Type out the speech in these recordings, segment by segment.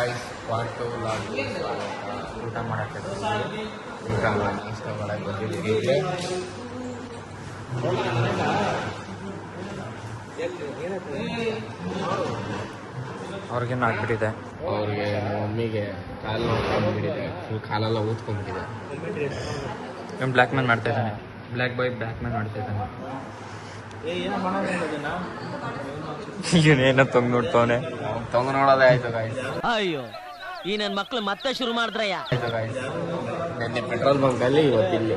Guys part 2 log ಊಟ ಮಾಡೋಕ್ಕೆ ಊಟ ನಾಷ್ಟ ಮಾಡಕ್ಕೆ ಬಂದಿದ್ದೀವಿ. ಅವ್ರಿಗೇನು ಆಗ್ಬಿಟ್ಟಿದೆ, ಅವ್ರಿಗೆ ಮಮ್ಮಿಗೆ ಕಾಲು ನೋಡ್ಕೊಂಡ್ಬಿಟ್ಟಿದೆ, ಫುಲ್ ಕಾಲೆಲ್ಲ ಊದ್ಕೊಂಡ್ಬಿಟ್ಟಿದೆ. ಇವ್ನು ಬ್ಲ್ಯಾಕ್ ಮ್ಯಾನ್ ಮಾಡ್ತಾ ಇದ್ದಾನೆ, ಬ್ಲ್ಯಾಕ್ ಬಾಯ್ ಬ್ಲ್ಯಾಕ್ ಮ್ಯಾನ್ ಮಾಡ್ತಾ ಇದ್ದಾನೆ. ಇವನೇನೋ ತೊಂಗ್ ನೋಡ್ತವನೆ, ತೊಂಗ್ ನೋಡೋದೇ ಆಯ್ತು ಗಾಯ್ಸ್. ಅಯ್ಯೋ ಈ ನನ್ನ ಮಕ್ಳು ಮತ್ತೆ ಶುರು ಮಾಡಿದ್ರಯ್ಯ. ಆಯ್ತು ಗಾಯ್ಸ್, ನೆನ್ನೆ ಪೆಟ್ರೋಲ್ ಬಂಕ್ ಅಲ್ಲಿ ಇವತ್ತಿಲ್ಲಿ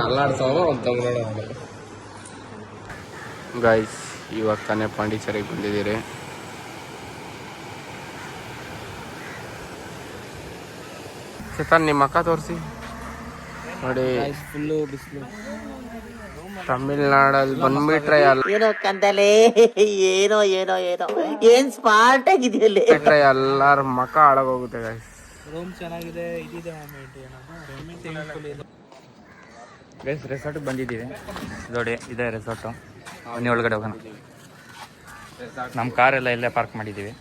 ಅಲ್ಲಾಡ್ಸೋನು ಒಂದು ತೊಂಗ್ ನೋಡೋದು. ಗಾಯ್ಸ್ ಇವಾಗ ತಾನೇ ಪಾಂಡಿಚೇರಿಗೆ ಬಂದಿದ್ದೀರಿ. ಚೇತನ್ ನಿಮ್ಮ ಅಕ್ಕ ತೋರಿಸಿ ನೋಡಿ, ಫುಲ್ಲು ಬಿಸಿಲು. ತಮಿಳ್ನಾಡಲ್ಲಿ ಬಂದ್ಬಿಟ್ರೆ ಏನೋ ಕಂದಲೆ ಏನೋ ಏನೋ ಏನೋ ಏನ್ ಸ್ಮಾರ್ಟ್ ಆಗಿದೆಯಲ್ಲಿ ಎಲ್ಲಾರ ಮಕ ಹಾಳಾಗೋಗುತ್ತೆ ಗಾಯ್ಸ್. ರೂಮ್ ಚೆನ್ನಾಗಿದೆ, ಇದಿದೆ ಗೈಸ್ ರೆಸಾರ್ಟ್ಗೆ ಬಂದಿದ್ದೀವಿ ನೋಡಿ, ಇದೆ ರೆಸಾರ್ಟು. ಮನೆ ಒಳಗಡೆ ಹೋಗೋಣ. ನಮ್ಮ ಕಾರೆಲ್ಲ ಇಲ್ಲೇ ಪಾರ್ಕ್ ಮಾಡಿದ್ದೀವಿ.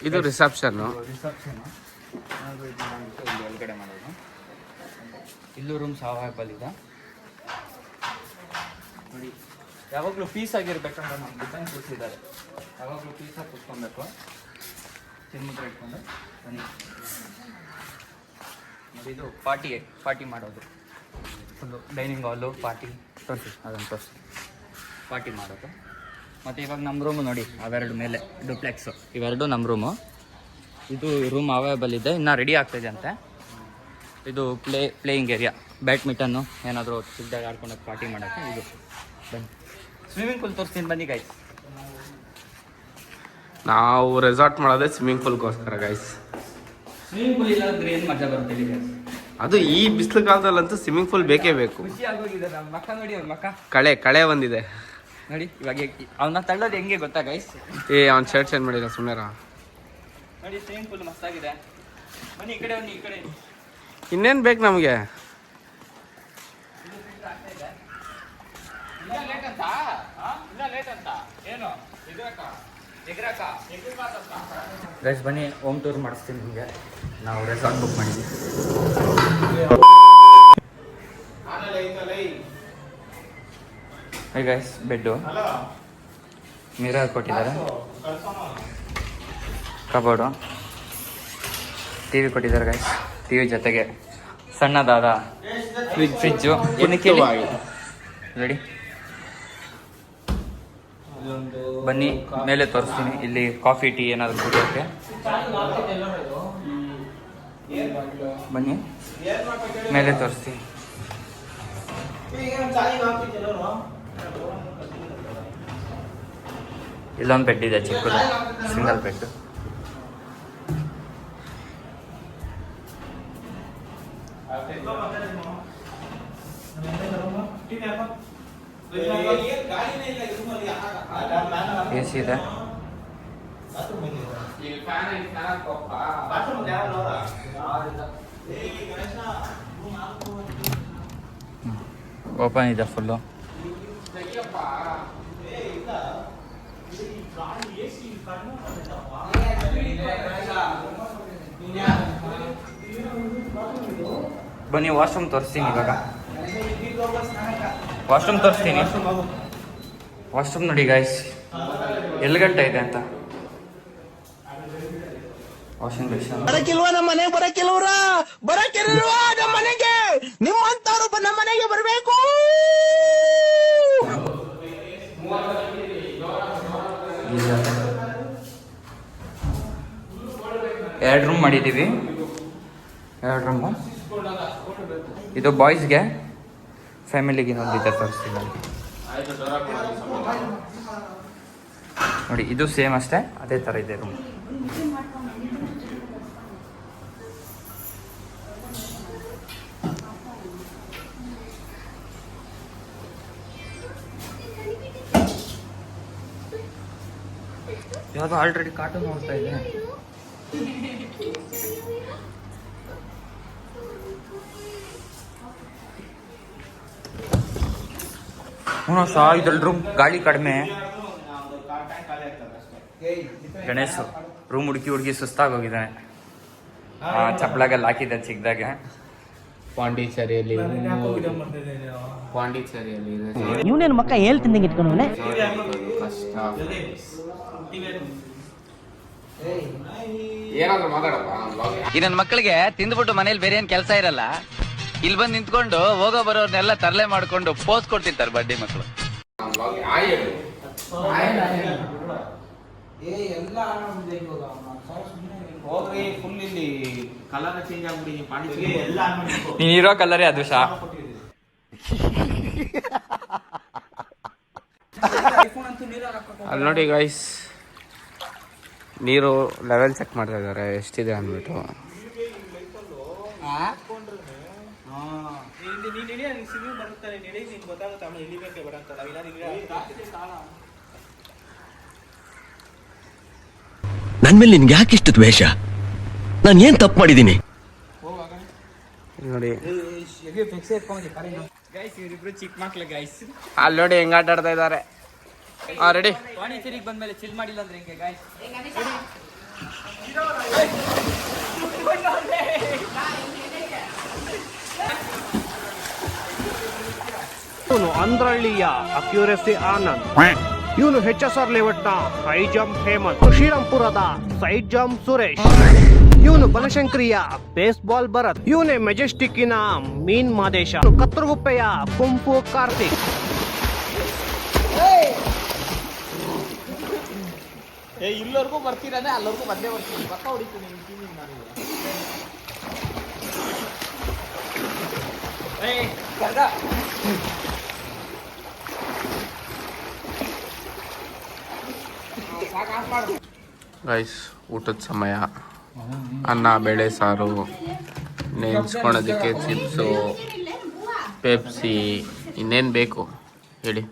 ಇದು ರಿಸೆಪ್ಷನ್ನು ಒಳಗಡೆ ಮಾಡೋದು. ಇಲ್ಲೂ ರೂಮ್ಸ್ ಅವೈಲೇಬಲ್ ಇದೆ ನೋಡಿ. ಯಾವಾಗಲೂ ಪೀಸ್ ಆಗಿರ್ಬೇಕಂತ ನಮ್ಮ ಡಿಸೈನ್ ಕೂರಿಸಿದ್ದಾರೆ. ಯಾವಾಗಲೂ ಪೀಸಾಗಿ ಕೂತ್ಕೊಬೇಕು, ಚಿನ್ಮುದ್ರ ಇಟ್ಕೊಂಡು ಬನ್ನಿ ನೋಡಿ. ಇದು ಪಾರ್ಟಿ ಮಾಡೋದು, ಫುಲ್ಲು ಡೈನಿಂಗ್ ಹಾಲು ಪಾರ್ಟಿ ತೋರಿಸಿ, ಅದನ್ನು ತೋರಿಸಿ ಪಾರ್ಟಿ ಮಾಡೋದು. ಮತ್ತು ಇವಾಗ ನಮ್ಮ ರೂಮು ನೋಡಿ, ಅವೆರಡು ಮೇಲೆ ಡುಪ್ಲೆಕ್ಸು, ಇವೆರಡು ನಮ್ಮ ರೂಮು. ಇದು ರೂಮ್ ಅವೈಲೇಬಲ್ ಇದೆ, ಇನ್ನೂ ರೆಡಿ ಆಗ್ತಾಯಿದೆ ಅಂತೆ. ಇದು ಪ್ಲೇಯಿಂಗ್ ಏರಿಯಾ, ಬ್ಯಾಡ್ಮಿಂಟನ್ನು ಏನಾದರೂ ಚಿಕ್ಕದಾಗಿ ಆಡ್ಕೊಂಡೋಗಿ ಪಾರ್ಟಿ ಮಾಡೋಕ್ಕೆ ಇದು. ಬನ್ನಿ ಸ್ವಿಮ್ಮಿಂಗ್ ಪೂಲ್ ತೋರಿಸ್ತೀನಿ ಬನ್ನಿ ಗಾಯ್ಸ್. ನಾವು ರೆಸಾರ್ಟ್ ಮಾಡೋದೇ ಸ್ವಿಮ್ಮಿಂಗ್ ಪೂಲ್ಗೋಸ್ಕರ ಗಾಯ್ಸ್. ಸ್ವಿಮ್ಮಿಂಗ್ ಪೂಲ್ ಇಲ್ಲಾಂದ್ರೆ ಏನು ಮಜಾ ಬರ್ತಿದೆ ಗಾಯ್ಸ್. ಅದು ಈ ಬಿಸಿಲು ಕಾಲದಲ್ಲಂತೂ ಸ್ವಿಮ್ಮಿಂಗ್ ಪೂಲ್ ಬೇಕೇ ಬೇಕು. ಖುಷಿ ಆಗೋಗಿದೆ ನಮ್ಮ ಮಕ್ಕ ನೋಡಿ, ಅವ್ರ ಮಕ್ಕ ಕಳೆ ಬಂದಿದೆ ನೋಡಿ. ಇವಾಗ ಅವನ್ನ ತಳ್ಳೋದು ಹೆಂಗೆ ಗೊತ್ತಾ ಗೈಸ್? ಅವ್ನ ಶರ್ಟ್ ಚೇಂಜ್ ಮಾಡಿದ ಸುಮ್ಮನೆ ನೋಡಿ. ಸ್ವಿಮ್ಮಿಂಗ್ ಪೂಲ್ ಮಸ್ತಾಗಿದೆ. ಬನ್ನಿ ಈ ಕಡೆ, ಬನ್ನಿ ಈ ಕಡೆ. ಇನ್ನೇನು ಬೇಕು ನಮಗೆ? ಗೈಸ್ ಬನ್ನಿ ಹೋಮ್ ಟೂರ್ ಮಾಡಿಸ್ತೀನಿ ನಿಮಗೆ. ನಾವು ರೆಸಾರ್ಟ್ ಬುಕ್ ಮಾಡಿದ್ವಿ. ಹೈ ಗೈಸ್, ಬೆಡ್ಡು, ಮಿರರ್ ಕೊಟ್ಟಿದ್ದಾರೆ, ಕಬೋರ್ಡು, ಟಿ ವಿ ಕೊಟ್ಟಿದ್ದಾರೆ ಗೈಸ್. ಟಿ ವಿ ಜೊತೆಗೆ ಸಣ್ಣದಾದ ಫ್ರಿಜ್ಜು. ಏನಕ್ಕೆ ರೆಡಿ? ಬನ್ನಿ ಮೇಲೆ ತೋರಿಸ್ತೀನಿ. ಇಲ್ಲಿ ಕಾಫಿ ಟೀ ಏನಾದರೂ ಕುಡಿಯೋಕ್ಕೆ ಬನ್ನಿ, ಮೇಲೆ ತೋರಿಸ್ತೀನಿ. ಇಲ್ಲೊಂದು ಬೆಡ್ ಇದೆ ಚಿಕ್ಕದು, ಸಿಂಗಲ್ ಬೆಡ್. ಎ ಸಿ ಇದೆ. ಓಪನ್ ಇದೆ ಫುಲ್ಲು. ಬನ್ನಿ ವಾಶ್ರೂಮ್ ತೋರಿಸ್ತೀನಿ. ಇವಾಗ ವಾಶ್ರೂಮ್ ತೋರಿಸ್ತೀನಿ. ವಾಶ್ರೂಮ್ ನೋಡಿ ಗಾಯ್ಸ್, ಎಲ್ಲಿ ಗಂಟೆ ಇದೆ ಅಂತ. Washing machine. ಬರಕಿಲ್ವಾ ನಮ್ಮ ಮನೆಗೆ? ಬರಕಿಲ್ವಾ ನಮ್ಮ ಮನೆಗೆ? ನಿಮ್ಮಂತವ್ರು ನಮ್ಮ ಮನೆಗೆ ಬರಬೇಕು. ಎರಡು ರೂಮ್ ಮಾಡಿದ್ದೀವಿ, ಎರಡು ರೂಮು. ಇದು ಬಾಯ್ಸ್ಗೆ, ಫ್ಯಾಮಿಲಿಗೆ ಇನ್ನೊಂದಿದೆ ತೋರಿಸ್ತೀನಿ ನೋಡಿ. ಇದು ಸೇಮ್ ಅಷ್ಟೇ, ಅದೇ ಥರ ಇದೆ ರೂಮ್. ಯಾವುದೋ ಆಲ್ರೆಡಿ ಕಾರ್ಟೂನ್ ನೋಡ್ತಾ ಇದೆ. ಹ್ಞೂ ಇದ್ರಲ್ಲಿ ಗಾಳಿ ಕಡಿಮೆ. ಗಣೇಶ್ ರೂಮ್ ಹುಡುಕಿ ಸುಸ್ತಾಗೋಗಿದ್ದಾನೆ. ಚಪ್ಪಲಾಗೆಲ್ಲ ಹಾಕಿದ್ದಾನೆ ಚಿಕ್ಕದಾಗೆ. ಪಾಂಡಿಚೇರಿಯಲ್ಲಿ ಇವನೇನು ಮಕ್ಕ ಹೇಳ್ತಿದ್ದಂಗೆ ಇಟ್ಕೊಂಡವನೆ. ಈ ನನ್ನ ಮಕ್ಕಳಿಗೆ ತಿಂದ್ಬಿಟ್ಟು ಮನೇಲಿ ಬೇರೆ ಏನ್ ಕೆಲಸ ಇರಲ್ಲ, ಇಲ್ಲಿ ಬಂದು ನಿಂತ್ಕೊಂಡು ಹೋಗೋ ಬರೋರ್ನೆಲ್ಲ ತರಲೆ ಮಾಡ್ಕೊಂಡು ಪೋಸ್ ಕೊಡ್ತಿರ್ತಾರೆ ಬಡ್ಡಿ ಮಕ್ಕಳು. ಹೋಗ್ರಿ ಫುಲ್ ಇಲ್ಲಿ ಕಲರ್ ಚೇಂಜ್ ಆಗ್ಬಿಡಿ. ಪಾಂಡಿಚೇರಿ ಎಲ್ಲ ನೀನಿರೋ ಕಲರೇ ಅದು ಶಾ. ಅಲ್ಲಿ ನೋಡಿ ಗೈಸ್, ನೀರು ಲೆವೆಲ್ ಚೆಕ್ ಮಾಡ್ತಾ ಇದ್ದಾರೆ ಎಷ್ಟಿದೆ ಅಂದ್ಬಿಟ್ಟು. ನನ್ ಮೇಲೆ ನಿನ್ಗೆ ಯಾಕಿಷ್ಟು ದ್ವೇಷ? ನಾನು ಏನ್ ತಪ್ಪು ಮಾಡಿದ್ದೀನಿ? ನೋಡಿ ಇವರಿಬ್ರು ಚಿಕ್ಕ ಮಕ್ಳು ಗೈಸ್. ಅಲ್ಲಿ ನೋಡಿ ಹೆಂಗ್ ಆಟ ಆಡ್ತಾ ಇದ್ದಾರೆ. ರೆಡಿ. ಪಾಂಡಿಚೇರಿಗೆ ಬಂದ್ಮೇಲೆ ಚಿಲ್ ಮಾಡಿಲ್ಲ ಅಂದ್ರೆ ಹೆಂಗೆ ಗೈಸ್? ಇವನು ಅಂದ್ರಳ್ಳಿಯ ಅಕ್ಯುರೆಸಿ ಆನಂದ್, ಇವನು HSR ಲೇಔಟ್ನ ಹೈ ಜಂಪ್ ಹೇಮಂತ್, ಶ್ರೀರಾಮ್ಪುರದ ಸೈಡ್ ಜಂಪ್ ಸುರೇಶ್, ಇವನು ಬನಶಂಕರಿಯ ಬೇಸ್ಬಾಲ್ ಭರತ್, ಇವನೇ ಮೆಜೆಸ್ಟಿಕ್ಕಿನ ಮೀನ್ ಮಾದೇಶ, ಕತ್ತರಗುಪ್ಪೆಯ ಕುಂಫು ಕಾರ್ತಿಕ್. ಇಲ್ಲವರೆಗೂ ಬರ್ತೀರಾನೆ, ಅಲ್ಲವರೆಗೂ ಬಂದೇ ಬರ್ತೀನಿ. ಪಕ್ಕ ಹೊಡಿತೀನಿ ಗೈಸ್, ಊಟದ ಸಮಯ. ಅನ್ನ, ಬೇಳೆ, ಸಾರು, ನೆಂಚ್ಕೊಳೋದಕ್ಕೆ ಚಿಪ್ಸು, ಪೆಪ್ಸಿ, ಇನ್ನೇನು ಬೇಕು ಹೇಳಿ.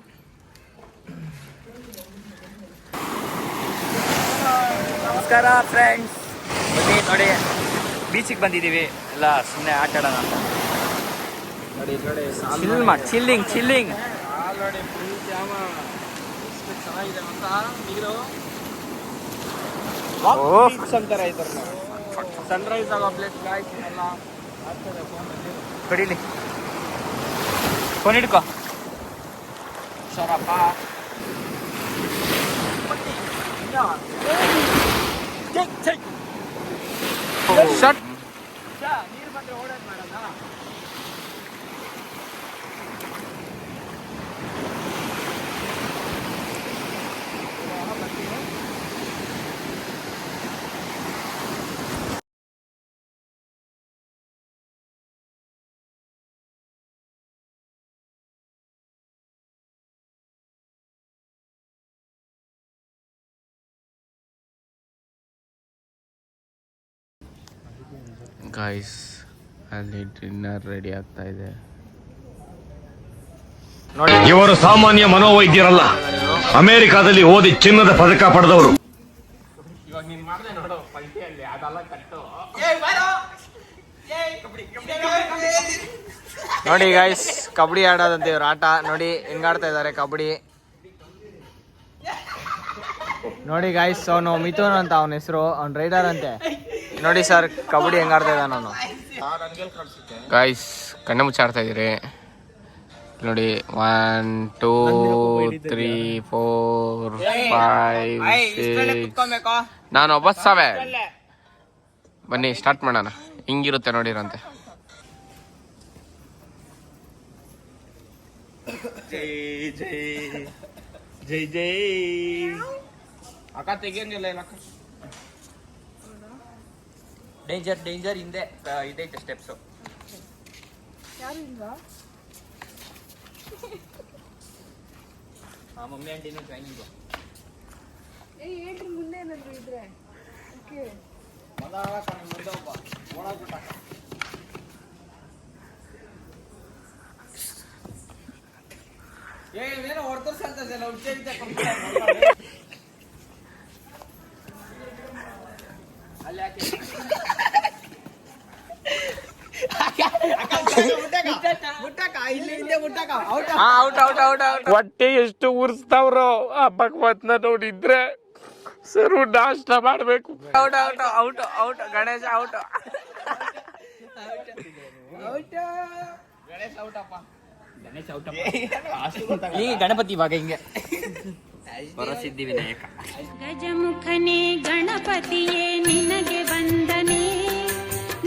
ನಮಸ್ಕಾರ ಫ್ರೆಂಡ್ಸ್. ನೋಡಿ ಬೀಚಿಗೆ ಬಂದಿದ್ದೀವಿ ಎಲ್ಲ ಸುಮ್ಮನೆ ಆಟ ಆಡೋಣ ಅಂತ. ಚಿಲ್ಲಿಂಗ್. ಚೆನ್ನಾಗಿದೆ ಅಂತ ನೀರು ಅಂತಾರೆ ಆಯ್ತಾರೆ. ಸನ್ರೈಸ್ ಆಗೋ ಪ್ಲೇಸ್ ಎಲ್ಲ ಆಗ್ತದೆ. ಕಡೀಲಿ ಫೋನ್ ಹಿಡ್ಕೊ ಸರಪ್ಪ. ಶಟ್. ನೀರು ಬಂದ್ರೆ ಓಡೋದು ಮಾಡೋಣ. ಗೈಸ್, ಅಲ್ಲಿ ಡಿನ್ನರ್ ರೆಡಿ ಆಗ್ತಾ ಇದೆ. ಇವರು ಸಾಮಾನ್ಯ ಮನೋವೈದ್ಯರಲ್ಲ, ಅಮೆರಿಕಾದಲ್ಲಿ ಓದಿ ಚಿನ್ನದ ಪದಕ ಪಡೆದವರು. ಇವಾಗ ನೀನ್ ಮಾಡ್ದೆ ನೋಡು ಪೈಟಿಯಲ್ಲಿ ಅದೆಲ್ಲ ಕಟ್ಟು. ನೋಡಿ ಗೈಸ್, ಕಬಡ್ಡಿ ಆಡೋದಂತೆ ಇವ್ರ ಆಟ. ನೋಡಿ ಹೆಂಗಾಡ್ತಾ ಇದ್ದಾರೆ ಕಬಡ್ಡಿ. ನೋಡಿ ಗೈಸ್, ಅವನು ಮಿಥುನ್ ಅಂತ ಅವನ ಹೆಸರು, ಅವ್ನು ರೈಡರ್ ಅಂತೆ. ನೋಡಿ ಸರ್, ಕಬಡ್ಡಿ ಹೆಂಗಾಡ್ತಾ ಇದ್ದಾನ ಅವನು. ಗೈಸ್, ಕಣ್ಣು ಮುಚ್ಚಾಡ್ತಾ ಇದ್ದೀರಿ ನೋಡಿ. 1 2 3 4 5 6. ನಾನು ಒಬ್ಬ 7. ಬನ್ನಿ ಸ್ಟಾರ್ಟ್ ಮಾಡೋಣ. ಹಿಂಗಿರುತ್ತೆ ನೋಡಿರಂತೆ. ಜೈ ಅಕ್ಕ ತೆಗಿಯಂಗಿಲ್ಲ ಏನಕ್ಕ. ಡೇಂಜರ್ ಹಿಂದೆ ಇದೈತೆ ಸ್ಟೆಪ್ಸು. ಮಮ್ಮಿ ಆಂಟಿನೂ ಟ್ರೈನಿಂಗು. ಹೇಳ್ರಿ ಮುಂದೆ ಏನಾದ್ರು ಇದ್ರೆ. ಓಕೆ ಏನೋ ಹೊಡ್ತರ್ ಸಂತಸಲ್ಲ ಉಚ್ಚರಿತ ಅಲ್ಲಿ ಹೊಟ್ಟೆ ಎಷ್ಟು ಉರ್ಸ್ತಾವ್ರೋ ಆ ಭಗವತ್ನ ನೋಡಿದ್ರೆ ಸರ್ ನಾಷ್ಟ ಮಾಡ್ಬೇಕು. Out out out out Ganesha out. ಈ ಗಣಪತಿ ಇವಾಗ ಹಿಂಗೆ ವರಸಿದ್ಧಿ ವಿನಾಯಕ. ಗಜಮುಖನೇ ಗಣಪತಿಯೇ ನಿನಗೆ ವಂದನೆ,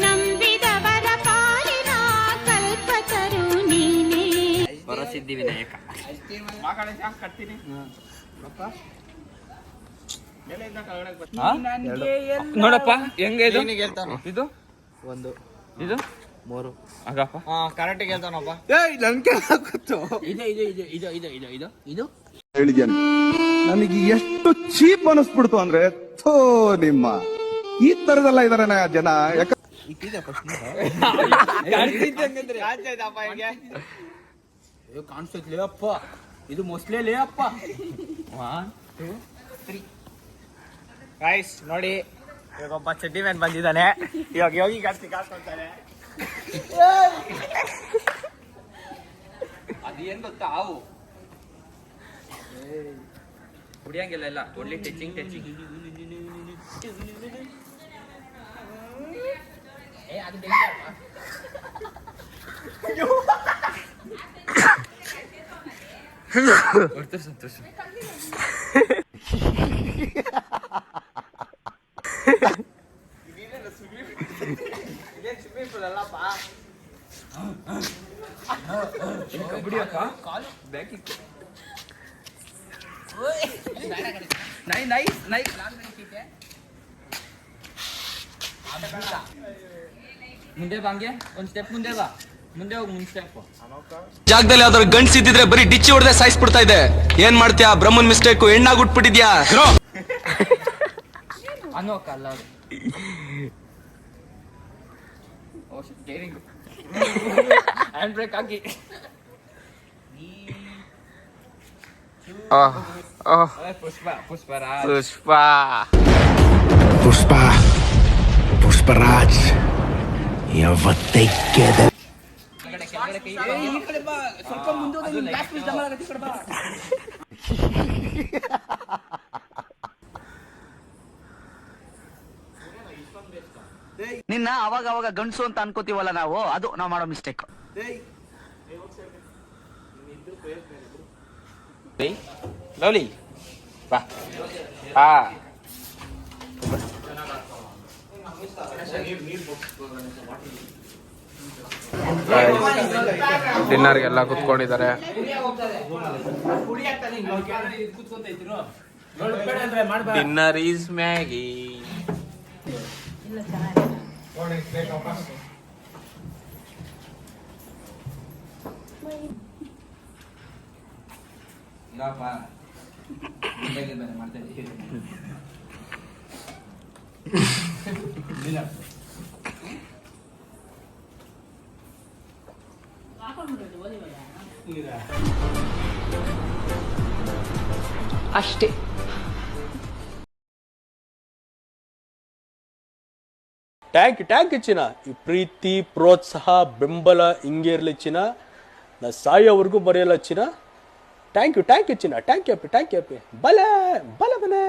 ನಂಬಿದವರ ಪಾಲಿನ ಕಲ್ಪತರು ನೀನೇ. ವರಸಿದ್ಧಿ ವಿನಾಯಕ. ನೋಡಪ್ಪ ಹೆಂಗೆ ಇದು ಇದು ಒಂದು ಇದು 3 ಆಗಪ್ಪ. ಕರೆಕ್ಟ್ ಹೇಳ್ತಾನಪ್ಪ. ಇದು ಇದು ಇದು ಇದು ಇದು ಇದು ಇದು ಇದು ಹೇಳಿದ್ದೇನೆ ನನಗೆ ಎಷ್ಟು ಚೀಪ್ ಅನಿಸ್ಬಿಡ್ತು ಅಂದ್ರೆ ಥೋ ನಿಮ್ಮ ಈ ತರದೆಲ್ಲ ಇದಾರೆ ಜನ. ಕಾಣಿಸ್ತೈತಿ ಅಪ್ಪ, ಇದು ಮೊಸ್ಲೇ ಅಪ್ಪ. 1 2 3. ಗೈಸ್ ನೋಡಿ, ಇವಾಗ ಒಬ್ಬ ಚಡ್ಡಿ ಮ್ಯಾನ್ ಬಂದಿದ್ದಾನೆ. ಇವಾಗ ಯೋಗಿ ಗಾಡ್ತಿ ಕಾಡ್ಕೊಳ್ತಾನೆ. ಅದೇನ್ ಗೊತ್ತಾ, ಹಾವು ಕುಡಿಯಂಗಿಲ್ಲ, ಎಲ್ಲ ಒಳ್ಳೆ ಟಚಿಂಗ್ ಟಚಿಂಗ್. ಅದು ಸಂತೋಷ. ಕಾಲು ಬೇಕಿತ್ತು. ಮುಂದೆ ಬಾಂಗೆ ಒಂದ್ ಸ್ಟೆಪ್ ಮುಂದೆ ಬಾ, ಮುಂದೆ ಹೋಗಿ ಮುಂದೆ ಸ್ಟೆಪ್. ಜಾಗದಲ್ಲಿ ಯಾವ್ದಾದ್ರು ಗಂಡ್ಸ್ ಇದ್ದಿದ್ರೆ ಬರೀ ಡಿಚ್ಚಿ ಹೊಡೆದೇ ಸಾಯಿಸ್ಬಿಡ್ತಾ ಇದೆ. ಏನ್ ಮಾಡ್ತೀಯಾ? ಬ್ರಹ್ಮನ್ ಮಿಸ್ಟೇಕ್, ಹೆಣ್ಣಾಗ್ಬಿಟ್ಬಿಟ್ಟಿದ್ಯಾ? ಅನ್ನೋಕಲ್ಲ ಅದು. ಸ್ಟೇರಿಂಗ್ ಹ್ಯಾಂಡ್ ಬ್ರೇಕ್ ಹಾಕಿ. ಪುಷ್ಪ ಪುಷ್ಪರಾಜ್ ಪುಷ್ಪ ಪುಷ್ಪರಾಜ್ ಯಾವತ್ತೈಕ್ಯದ ಸ್ವಲ್ಪ ಮುಂದೆ ನಿನ್ನ ಅವಾಗ ಅವಾಗ ಗಂಡ್ಸು ಅಂತ ಅನ್ಕೋತೀವಲ್ಲ ನಾವು, ಅದು ನಾವು ಮಾಡೋ ಮಿಸ್ಟೇಕ್. ಲವ್ಲಿ ಬಾ. ಡಿನ್ನರ್ಗೆಲ್ಲ ಕುತ್ಕೊಂಡಿದ್ದಾರೆ. Dinner is Maggi. ಅಷ್ಟೇ. ಟ್ಯಾಂಕ್ ಚಿನ್ನ. ಈ ಪ್ರೀತಿ, ಪ್ರೋತ್ಸಾಹ, ಬೆಂಬಲ ಹಿಂಗೆ ಇರಲಿ ಚಿನ್ನ. ನಾ ಸಾಯೋವರೆಗೂ ಬರೆಯಲ್ಲ ಚಿನ್ನ. ಥ್ಯಾಂಕ್ ಯು ಚಿನ್ನ. ಥ್ಯಾಂಕ್ ಯು ಬಲೆ ಬಲೆ ಬಲೆ.